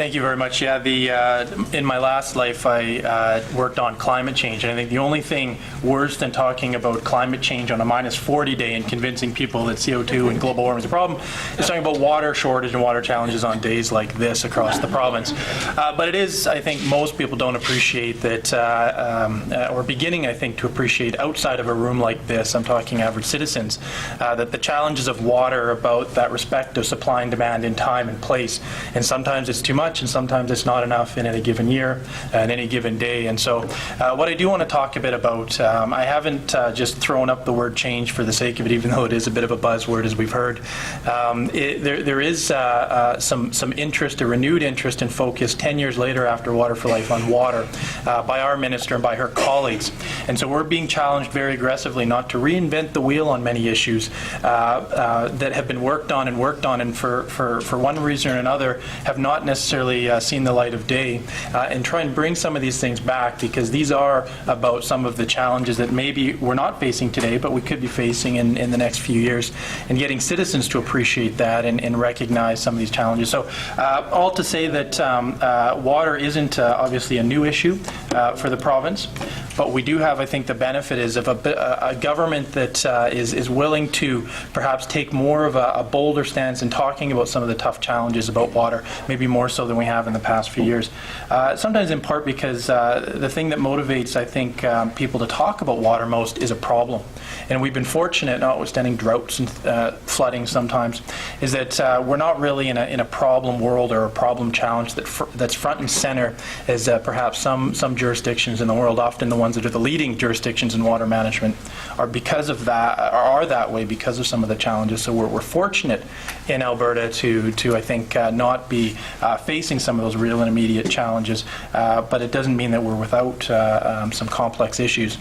Thank you very much. Yeah, in my last life, I worked on climate change, and I think the only thing worse than talking about climate change on a -40 day and convincing people that CO2 and global warming is a problem is talking about water shortage and water challenges on days like this across the province. But it is, I think, most people don't appreciate that, or beginning, I think, to appreciate outside of a room like this, I'm talking average citizens, that the challenges of water are about that respect of supply and demand in time and place. And sometimes it's too much, and sometimes it's not enough in any given year, and any given day. And so what I do want to talk a bit about, I haven't just thrown up the word change for the sake of it, even though it is a bit of a buzzword, as we've heard. There is some interest, a renewed interest and focus 10 years later after Water for Life on water by our minister and by her colleagues. And so we're being challenged very aggressively not to reinvent the wheel on many issues that have been worked on and for one reason or another have not necessarily seen the light of day, and try and bring some of these things back, because these are about some of the challenges that maybe we're not facing today, but we could be facing in the next few years, and getting citizens to appreciate that and recognize some of these challenges. So all to say that water isn't obviously a new issue for the province, but we do have, I think, the benefit is of a government that is willing to perhaps take more of a bolder stance in talking about some of the tough challenges about water, maybe more so than we have in the past few years. Sometimes in part because the thing that motivates, I think, people to talk about water most is a problem. And we've been fortunate, notwithstanding droughts and flooding sometimes, is that we're not really in a problem world or a problem challenge that's front and center as perhaps some jurisdictions in the world, often the ones that are the leading jurisdictions in water management, are because of that, are that way because of some of the challenges. So we're fortunate in Alberta to I think, not be facing some of those real and immediate challenges, but it doesn't mean that we're without some complex issues.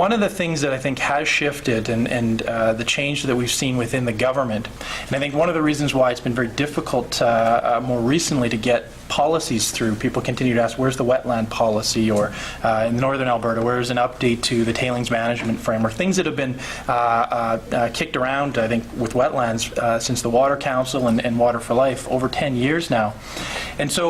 One of the things that I think has shifted and the change that we've seen within the government, and I think one of the reasons why it's been very difficult more recently to get policies through. People continue to ask, where's the wetland policy? Or in northern Alberta, where's an update to the tailings management framework? Things that have been kicked around, I think, with wetlands since the Water Council and Water for Life over 10 years now. And so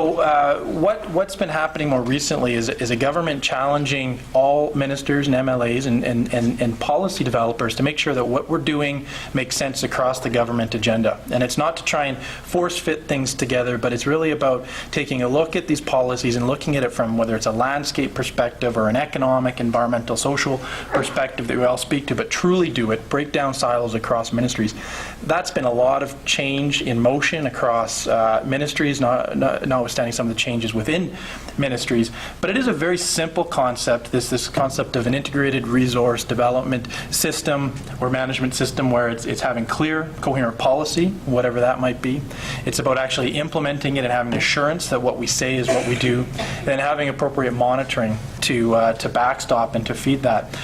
what's been happening more recently is a government challenging all ministers and MLAs and policy developers to make sure that what we're doing makes sense across the government agenda. And it's not to try and force fit things together, but it's really about taking a look at these policies and looking at it from whether it's a landscape perspective or an economic, environmental, social perspective that we all speak to, but truly do it, break down silos across ministries. That's been a lot of change in motion across ministries, notwithstanding some of the changes within ministries. But it is a very simple concept, this concept of an integrated resource development system or management system where it's having clear, coherent policy, whatever that might be. It's about actually implementing it and having assurance that what we say is what we do, and then having appropriate monitoring to backstop and to feed that.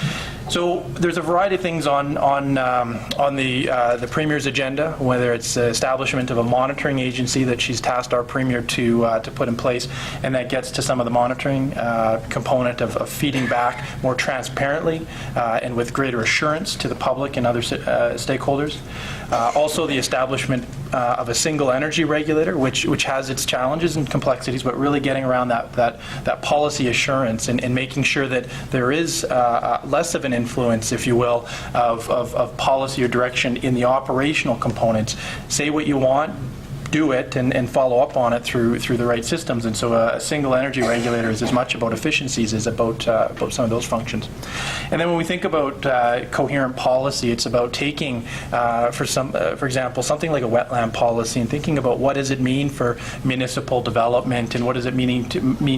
So there's a variety of things on the Premier's agenda, whether it's the establishment of a monitoring agency that she's tasked our Premier to put in place, and that gets to some of the monitoring component of feeding back more transparently and with greater assurance to the public and other stakeholders. Also the establishment of a single energy regulator, which has its challenges and complexities, but really getting around that policy assurance and making sure that there is less of an influence, if you will, of policy or direction in the operational components. Say what you want, do it, and follow up on it through the right systems. And so a single energy regulator is as much about efficiencies as about some of those functions. And then when we think about coherent policy, it's about taking, for example, something like a wetland policy and thinking about what does it mean for municipal development and what does it mean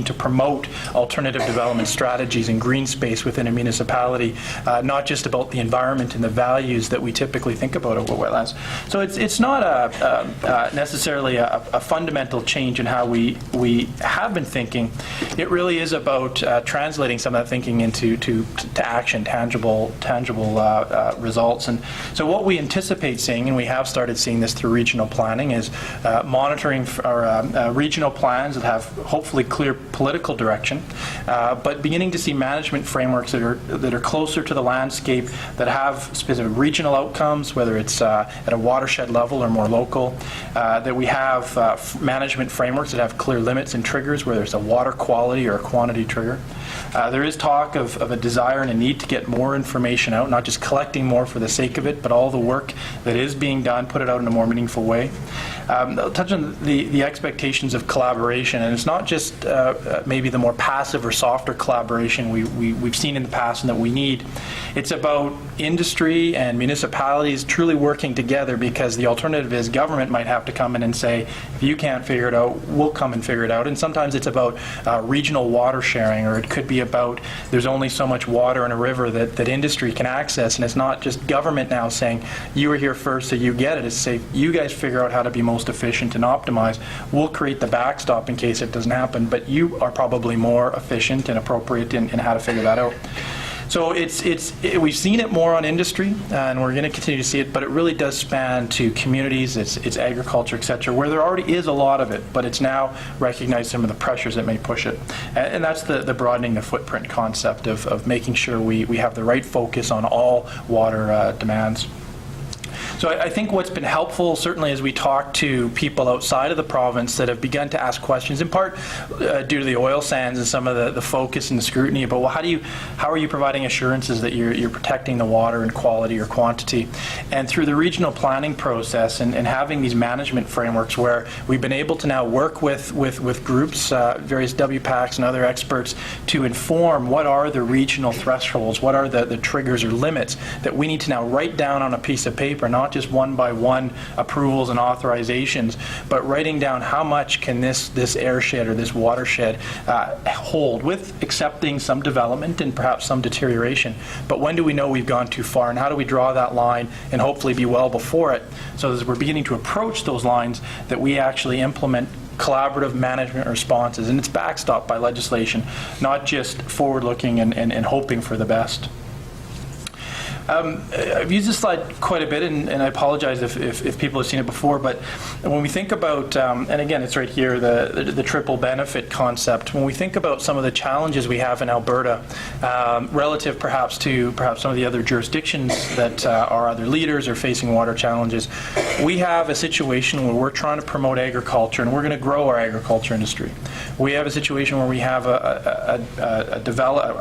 to promote alternative development strategies and green space within a municipality, not just about the environment and the values that we typically think about over wetlands. So it's not necessarily a fundamental change in how we have been thinking. It really is about translating some of that thinking into action, tangible results. And so what we anticipate seeing, and we have started seeing this through regional planning, is monitoring our regional plans that have hopefully clear political direction, but beginning to see management frameworks that are closer to the landscape, that have specific regional outcomes, whether it's at a watershed level or more local, that that we have management frameworks that have clear limits and triggers where there's a water quality or a quantity trigger. There is talk of a desire and a need to get more information out, not just collecting more for the sake of it, but all the work that is being done, put it out in a more meaningful way. I'll touch on the expectations of collaboration, and it's not just maybe the more passive or softer collaboration we've seen in the past and that we need. It's about industry and municipalities truly working together, because the alternative is government might have to come in and say, if you can't figure it out, we'll come and figure it out. And sometimes it's about regional water sharing, or it could be about there's only so much water in a river that industry can access, and it's not just government now saying, you were here first so you get it. It's say, you guys figure out how to be most efficient and optimize. We'll create the backstop in case it doesn't happen, but you are probably more efficient and appropriate in how to figure that out. So we've seen it more on industry, and we're going to continue to see it, but it really does span to communities, it's agriculture, et cetera, where there already is a lot of it, but it's now recognized some of the pressures that may push it. And that's the broadening the footprint concept of making sure we have the right focus on all water demands. So I think what's been helpful, certainly as we talk to people outside of the province that have begun to ask questions, in part due to the oil sands and some of the focus and the scrutiny about, well, how are you providing assurances that you're protecting the water in quality or quantity? And through the regional planning process and having these management frameworks where we've been able to now work with groups, various WPACs and other experts, to inform what are the regional thresholds, what are the triggers or limits that we need to now write down on a piece of paper, not just one by one approvals and authorizations, but writing down how much can this airshed or this watershed hold, with accepting some development and perhaps some deterioration. But when do we know we've gone too far, and how do we draw that line and hopefully be well before it, so as we're beginning to approach those lines that we actually implement collaborative management responses, and it's backstopped by legislation, not just forward-looking and hoping for the best. I've used this slide quite a bit, and I apologize if people have seen it before, but when we think about, and again, it's right here, the triple benefit concept, when we think about some of the challenges we have in Alberta, relative perhaps to some of the other jurisdictions that are either leaders or facing water challenges, we have a situation where we're trying to promote agriculture, and we're going to grow our agriculture industry. We have a situation where we have a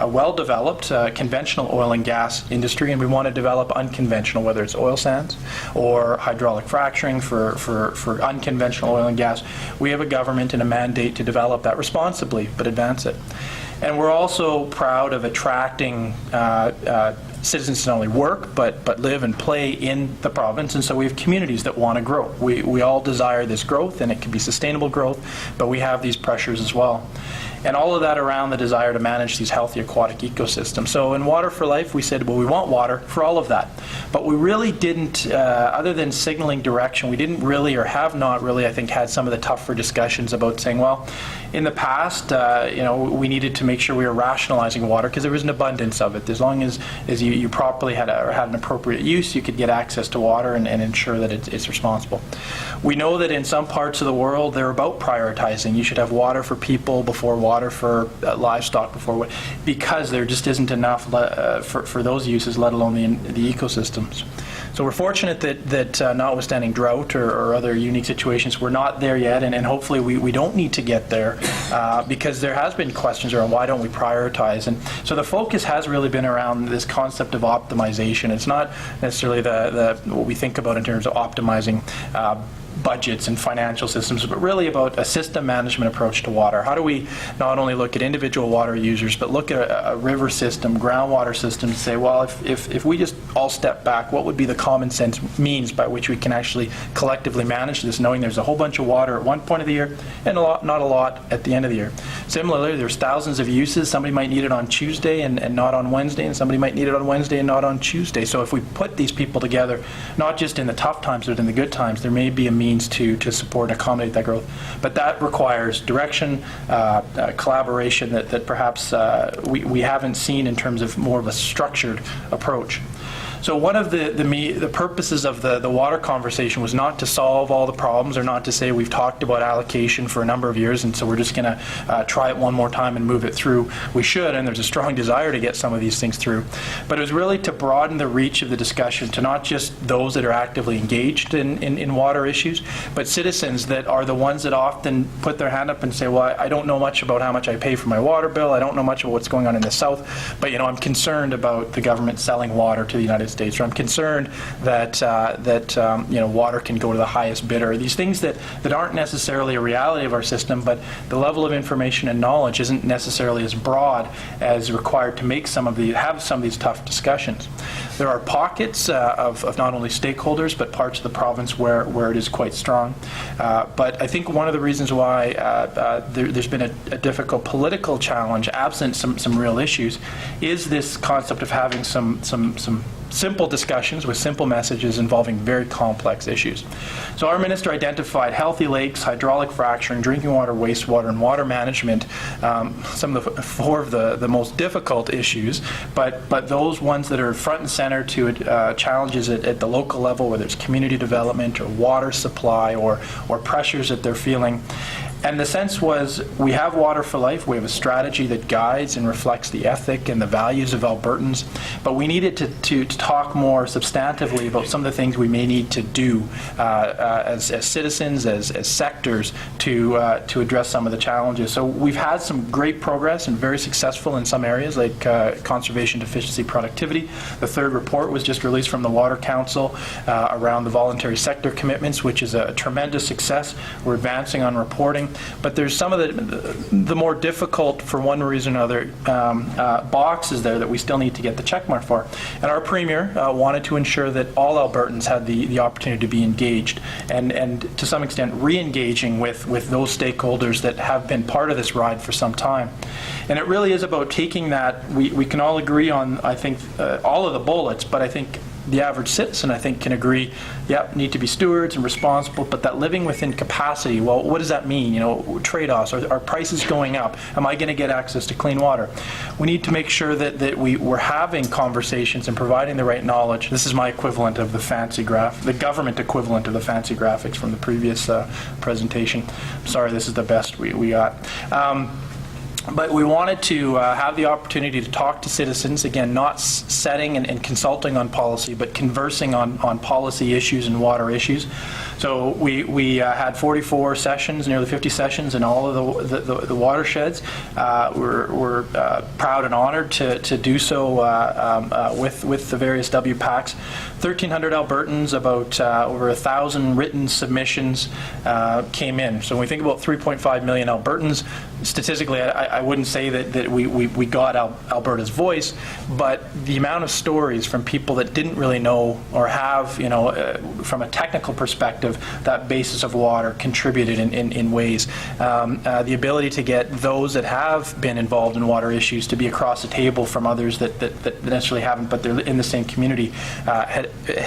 well-developed conventional oil and gas industry, and we want to develop unconventional, whether it's oil sands or hydraulic fracturing for unconventional oil and gas. We have a government and a mandate to develop that responsibly, but advance it. And we're also proud of attracting citizens to not only work, but live and play in the province, and so we have communities that want to grow. We all desire this growth, and it can be sustainable growth, but we have these pressures as well. And all of that around the desire to manage these healthy aquatic ecosystems. So in Water for Life, we said, well, we want water for all of that. But we really didn't, other than signaling direction, we didn't really, or have not really, I think, had some of the tougher discussions about saying, well, in the past, we needed to make sure we were rationalizing water because there was an abundance of it. As long as you properly had an appropriate use, you could get access to water and ensure that it's responsible. We know that in some parts of the world, they're about prioritizing. You should have water for people before water for livestock before, because there just isn't enough for those uses, let alone the ecosystems. So we're fortunate that notwithstanding drought or other unique situations, we're not there yet, and hopefully we don't need to get there because there has been questions around why don't we prioritize. And so the focus has really been around this concept of optimization. It's not necessarily what we think about in terms of optimizing budgets and financial systems, but really about a system management approach to water. How do we not only look at individual water users, but look at a river system, groundwater system, to say, well, if we just all step back, what would be the common sense means by which we can actually collectively manage this, knowing there's a whole bunch of water at one point of the year and not a lot at the end of the year. Similarly, there's thousands of uses. Somebody might need it on Tuesday and not on Wednesday, and somebody might need it on Wednesday and not on Tuesday. So if we put these people together, not just in the tough times, but in the good times, there may be a means to support and accommodate that growth. But that requires direction, collaboration that perhaps we haven't seen in terms of more of a structured approach. So one of the purposes of the water conversation was not to solve all the problems, or not to say we've talked about allocation for a number of years and so we're just going to try it one more time and move it through. We should, and there's a strong desire to get some of these things through. But it was really to broaden the reach of the discussion to not just those that are actively engaged in water issues, but citizens that are the ones that often put their hand up and say, well, I don't know much about how much I pay for my water bill. I don't know much about what's going on in the South, but I'm concerned about the government selling water to the United States, or I'm concerned that water can go to the highest bidder. These things that aren't necessarily a reality of our system, but the level of information and knowledge isn't necessarily as broad as required to have some of these tough discussions. There are pockets of not only stakeholders but parts of the province where it is quite strong. But I think one of the reasons why there's been a difficult political challenge, absent some real issues, is this concept of having some simple discussions with simple messages involving very complex issues. So our minister identified healthy lakes, hydraulic fracturing, drinking water, wastewater, and water management, some of the four of the most difficult issues, but those ones that are front and center to challenges at the local level, whether it's community development or water supply or pressures that they're feeling. And the sense was, we have Water for Life, we have a strategy that guides and reflects the ethic and the values of Albertans, but we needed to talk more substantively about some of the things we may need to do as citizens, as sectors, to address some of the challenges. So we've had some great progress and very successful in some areas, like conservation, efficiency, productivity. The third report was just released from the Water Council around the voluntary sector commitments, which is a tremendous success. We're advancing on reporting. But there's some of the more difficult, for one reason or another, boxes there that we still need to get the check mark for. And our Premier wanted to ensure that all Albertans had the opportunity to be engaged and to some extent re-engaging with those stakeholders that have been part of this ride for some time. And it really is about taking that. We can all agree on, I think, all of the bullets, but I think the average citizen, I think, can agree, need to be stewards and responsible, but that living within capacity, well, what does that mean? Trade-offs. Are prices going up? Am I going to get access to clean water? We need to make sure that we're having conversations and providing the right knowledge. This is my equivalent of the fancy graph, the government equivalent of the fancy graphics from the previous presentation. I'm sorry, this is the best we got. But we wanted to have the opportunity to talk to citizens, again, not setting and consulting on policy, but conversing on policy issues and water issues. So we had 44 sessions, nearly 50 sessions in all of the watersheds. We're proud and honored to do so with the various WPACs. 1,300 Albertans, about over 1,000 written submissions came in. So when we think about 3.5 million Albertans, statistically, I wouldn't say that we got Alberta's voice, but the amount of stories from people that didn't really know or have, from a technical perspective, that basis of water contributed in ways. The ability to get those that have been involved in water issues to be across the table from others that necessarily haven't, but they're in the same community,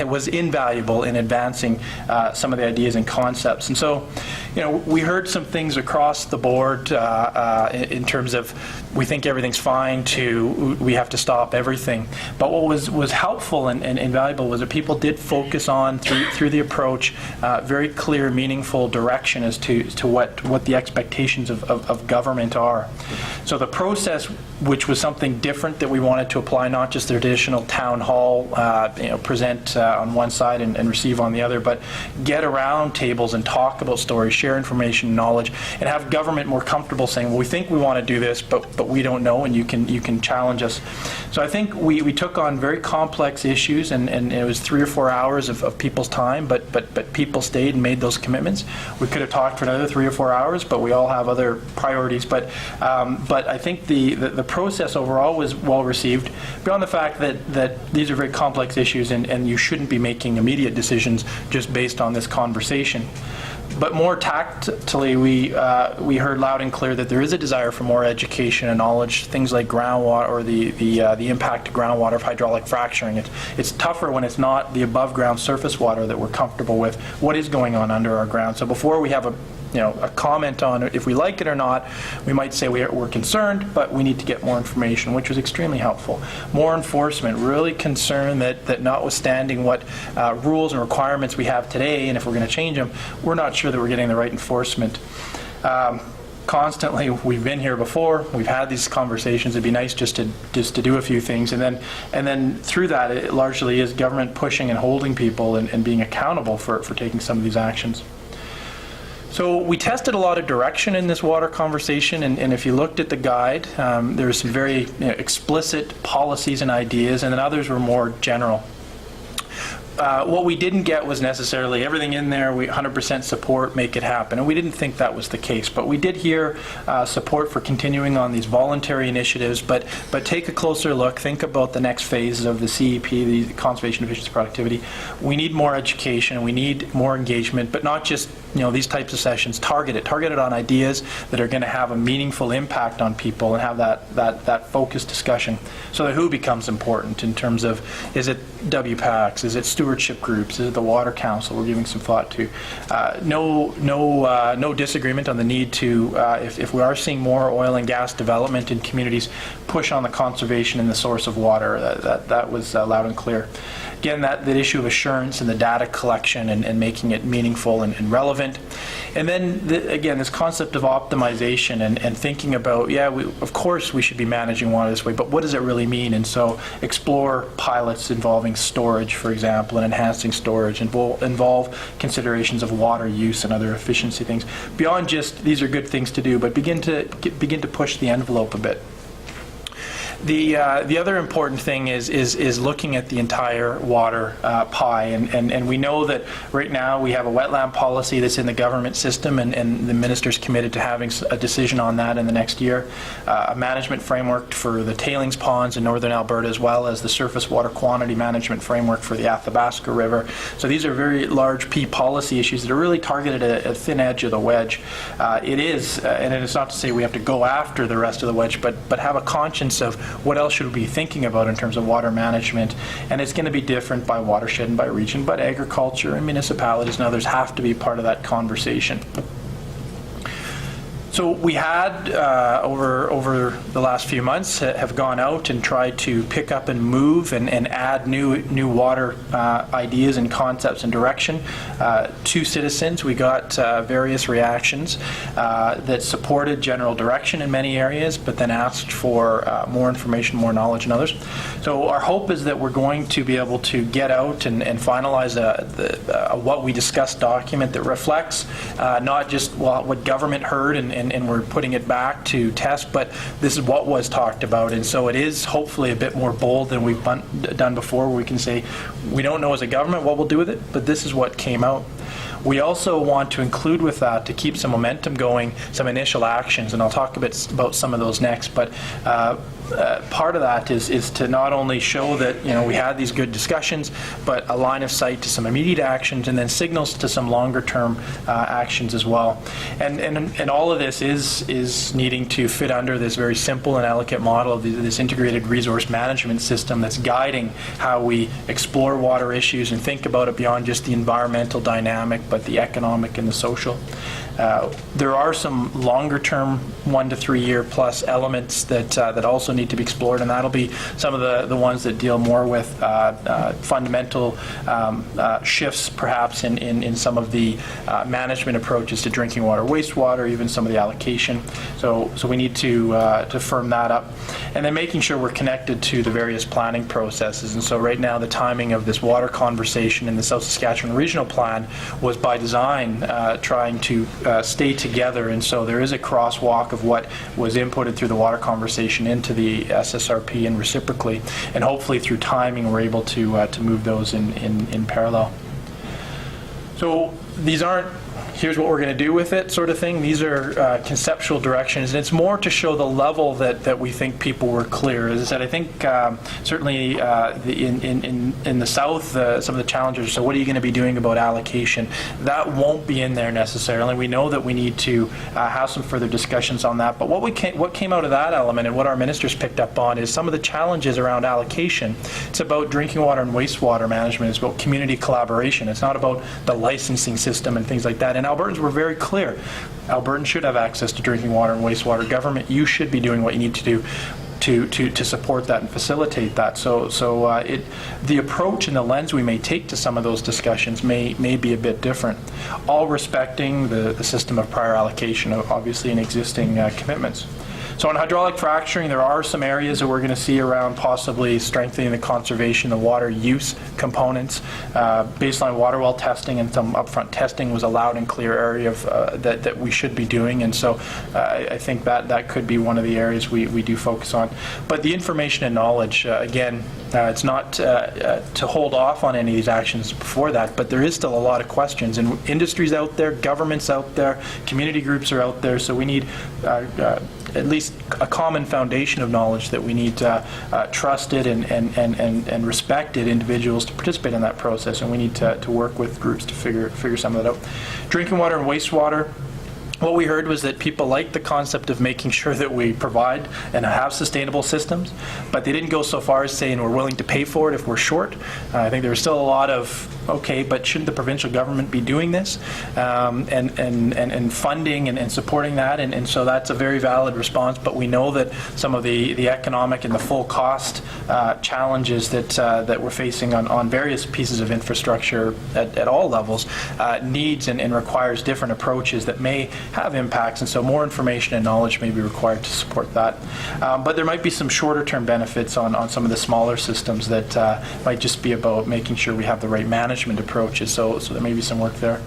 was invaluable in advancing some of the ideas and concepts. And so, we heard some things across the board in terms of we think everything's fine to we have to stop everything. But what was helpful and invaluable was that people did focus on through the approach very clear, meaningful direction as to what the expectations of government are. So the process, which was something different that we wanted to apply, not just the traditional town hall, present on one side and receive on the other, but get around tables and talk about stories, share information, knowledge, and have government more comfortable saying, well, we think we want to do this, but we don't know, and you can challenge us. So I think we took on very complex issues, and it was 3 or 4 hours of people's time, but people stayed and made those commitments. We could have talked for another 3 or 4 hours, but we all have other priorities. But I think the process overall was well received, beyond the fact that these are very complex issues, and you shouldn't be making immediate decisions just based on this conversation. But more tactily, we heard loud and clear that there is a desire for more education and knowledge, things like groundwater, or the impact to groundwater of hydraulic fracturing. It's tougher when it's not the above ground surface water that we're comfortable with. What is going on under our ground? So before we have a comment on it. If we like it or not, we might say we're concerned, but we need to get more information, which was extremely helpful. More enforcement, really concerned that notwithstanding what rules and requirements we have today, and if we're going to change them, we're not sure that we're getting the right enforcement. Constantly, we've been here before, we've had these conversations. It'd be nice just to do a few things, and then through that, it largely is government pushing and holding people and being accountable for taking some of these actions. So we tested a lot of direction in this water conversation, and if you looked at the guide, there were some very explicit policies and ideas, and then others were more general. What we didn't get was necessarily everything in there, we 100% support, make it happen. And we didn't think that was the case. But we did hear support for continuing on these voluntary initiatives, but take a closer look, think about the next phases of the CEP, the Conservation Efficiency Productivity. We need more education, we need more engagement, but not just these types of sessions. Target it on ideas that are going to have a meaningful impact on people and have that focused discussion. So the who becomes important in terms of, is it WPACs, is it stewardship groups, is it the Water Council we're giving some thought to. No disagreement on the need to, if we are seeing more oil and gas development in communities, push on the conservation and the source of water. That was loud and clear. Again, that issue of assurance and the data collection and making it meaningful and relevant. And then, again, this concept of optimization and thinking about, of course we should be managing water this way, but what does it really mean? And so explore pilots involving storage, for example, and enhancing storage, involve considerations of water use and other efficiency things. Beyond just, these are good things to do, but begin to push the envelope a bit. The other important thing is looking at the entire water pie, and we know that right now we have a wetland policy that's in the government system, and the minister's committed to having a decision on that in the next year. A management framework for the tailings ponds in northern Alberta, as well as the surface water quantity management framework for the Athabasca River. So these are very large P policy issues that are really targeted at a thin edge of the wedge. It is, and it's not to say we have to go after the rest of the wedge, but have a conscience of what else should we be thinking about in terms of water management. And it's going to be different by watershed and by region, but agriculture and municipalities and others have to be part of that conversation. So we had, over the last few months, have gone out and tried to pick up and move and add new water ideas and concepts and direction to citizens. We got various reactions that supported general direction in many areas, but then asked for more information, more knowledge in others. So our hope is that we're going to be able to get out and finalize a what we discussed document that reflects not just what government heard and we're putting it back to test, but this is what was talked about, and so it is hopefully a bit more bold than we've done before, where we can say we don't know as a government what we'll do with it, but this is what came out. We also want to include with that, to keep some momentum going, some initial actions, and I'll talk a bit about some of those next, but part of that is to not only show that we had these good discussions, but a line of sight to some immediate actions, and then signals to some longer term actions as well. And all of this is needing to fit under this very simple and elegant model of this integrated resource management system that's guiding how we explore water issues and think about it beyond just the environmental dynamic, but the economic and the social. There are some longer-term 1 to 3 year plus elements that also need to be explored, and that'll be some of the ones that deal more with fundamental shifts, perhaps in some of the management approaches to drinking water, wastewater, even some of the allocation. So we need to firm that up, and then making sure we're connected to the various planning processes. And so right now, the timing of this water conversation in the South Saskatchewan Regional Plan was by design trying to stay together, and so there is a crosswalk of what was inputted through the water conversation into the SSRP and reciprocally, and hopefully through timing we're able to move those in parallel. So these aren't here's what we're going to do with it sort of thing. These are conceptual directions, and it's more to show the level that we think people were clear. As I said, I think certainly in the South, some of the challenges, so what are you going to be doing about allocation? That won't be in there necessarily. We know that we need to have some further discussions on that, but what came out of that element and what our ministers picked up on is some of the challenges around allocation. It's about drinking water and wastewater management. It's about community collaboration. It's not about the licensing system and things like that. that. And Albertans were very clear. Albertans should have access to drinking water and wastewater. Government, you should be doing what you need to do to support that and facilitate that. So the approach and the lens we may take to some of those discussions may be a bit different, all respecting the system of prior allocation of obviously in existing commitments. So on hydraulic fracturing, there are some areas that we're going to see around possibly strengthening the conservation, the water use components. Baseline water well testing and some upfront testing was a loud and clear area of, that we should be doing, and so I think that could be one of the areas we do focus on. But the information and knowledge, again, it's not to hold off on any of these actions before that, but there is still a lot of questions, and industries out there, governments out there, community groups are out there, so we need at least a common foundation of knowledge that we need trusted and respected individuals to participate in that process, and we need to work with groups to figure some of that out. Drinking water and wastewater. What we heard was that people like the concept of making sure that we provide and have sustainable systems, but they didn't go so far as saying we're willing to pay for it if we're short. I think there was still a lot of, okay, but shouldn't the provincial government be doing this and funding and supporting that? And so that's a very valid response, but we know that some of the economic and the full cost challenges that we're facing on various pieces of infrastructure at all levels needs and requires different approaches that may have impacts, and so more information and knowledge may be required to support that. But there might be some shorter term benefits on some of the smaller systems that might just be about making sure we have the right management approaches, so there may be some work there.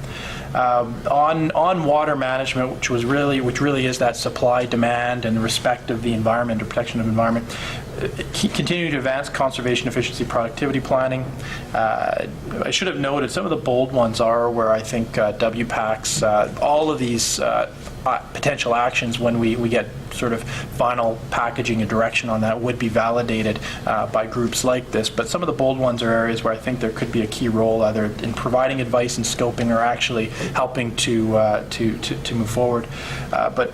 On water management, which really is that supply, demand, and respect of the environment or protection of the environment, continue to advance conservation, efficiency, productivity planning. I should have noted some of the bold ones are where I think WPACs, all of these potential actions when we get sort of final packaging and direction on that would be validated by groups like this. But some of the bold ones are areas where I think there could be a key role either in providing advice and scoping or actually helping to move forward. But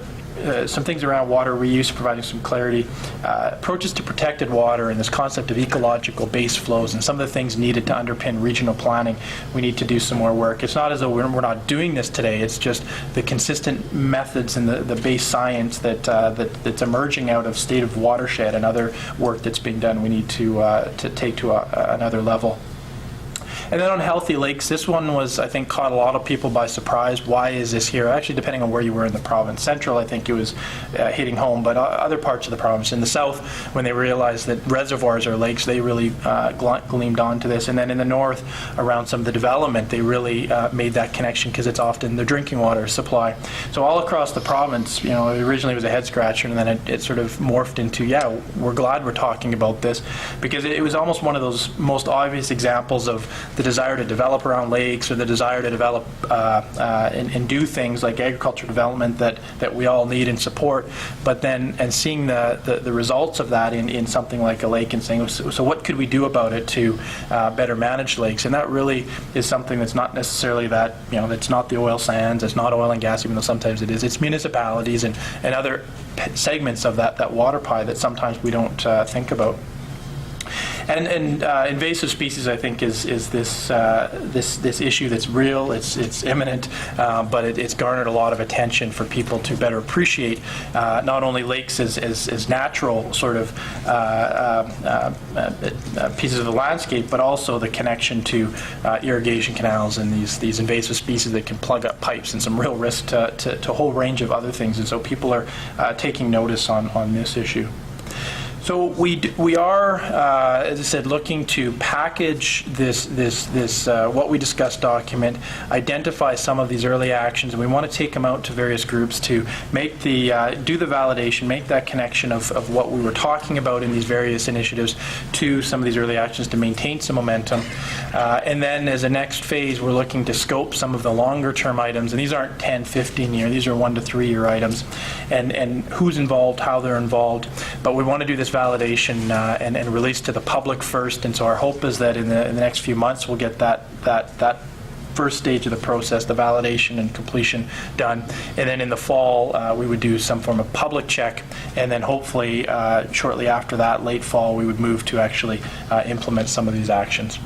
some things around water reuse, providing some clarity, approaches to protected water, and this concept of ecological base flows, and some of the things needed to underpin regional planning. We need to do some more work. It's not as though we're not doing this today. It's just the consistent methods and the base science that's emerging out of state of watershed and other work that's being done. We need to take to another level. And then on healthy lakes, this one was, I think, caught a lot of people by surprise. Why is this here? Actually, depending on where you were in the province. Central, I think it was hitting home, but other parts of the province. In the south, when they realized that reservoirs are lakes, they really gleamed onto this. And then in the north, around some of the development, they really made that connection because it's often the drinking water supply. So all across the province, you know, originally it was a head scratcher, and then it sort of morphed into, yeah, we're glad we're talking about this, because it was almost one of those most obvious examples of the desire to develop around lakes, or the desire to develop and do things like agriculture development that we all need and support, but then seeing the results of that in something like a lake and saying, so what could we do about it to better manage lakes? And that really is something that's not necessarily that, you know, that's not the oil sands, it's not oil and gas, even though sometimes it is. It's municipalities and other segments of that water pie that sometimes we don't think about. And invasive species, I think, is this issue that's real. It's imminent, but it's garnered a lot of attention for people to better appreciate not only lakes as natural sort of pieces of the landscape, but also the connection to irrigation canals and these invasive species that can plug up pipes, and some real risk to a whole range of other things. And so people are taking notice on this issue. So we are, as I said, looking to package this what we discussed document, identify some of these early actions, and we want to take them out to various groups to make do the validation, make that connection of what we were talking about in these various initiatives to some of these early actions to maintain some momentum. And then as a next phase, we're looking to scope some of the longer term items, and these aren't 10, 15 year, these are 1 to 3 year items, and who's involved, how they're involved. But we want to do this validation and release to the public first, and so our hope is that in the next few months we'll get that first stage of the process, the validation and completion, done, and then in the fall we would do some form of public check, and then hopefully shortly after that, late fall, we would move to actually implement some of these actions.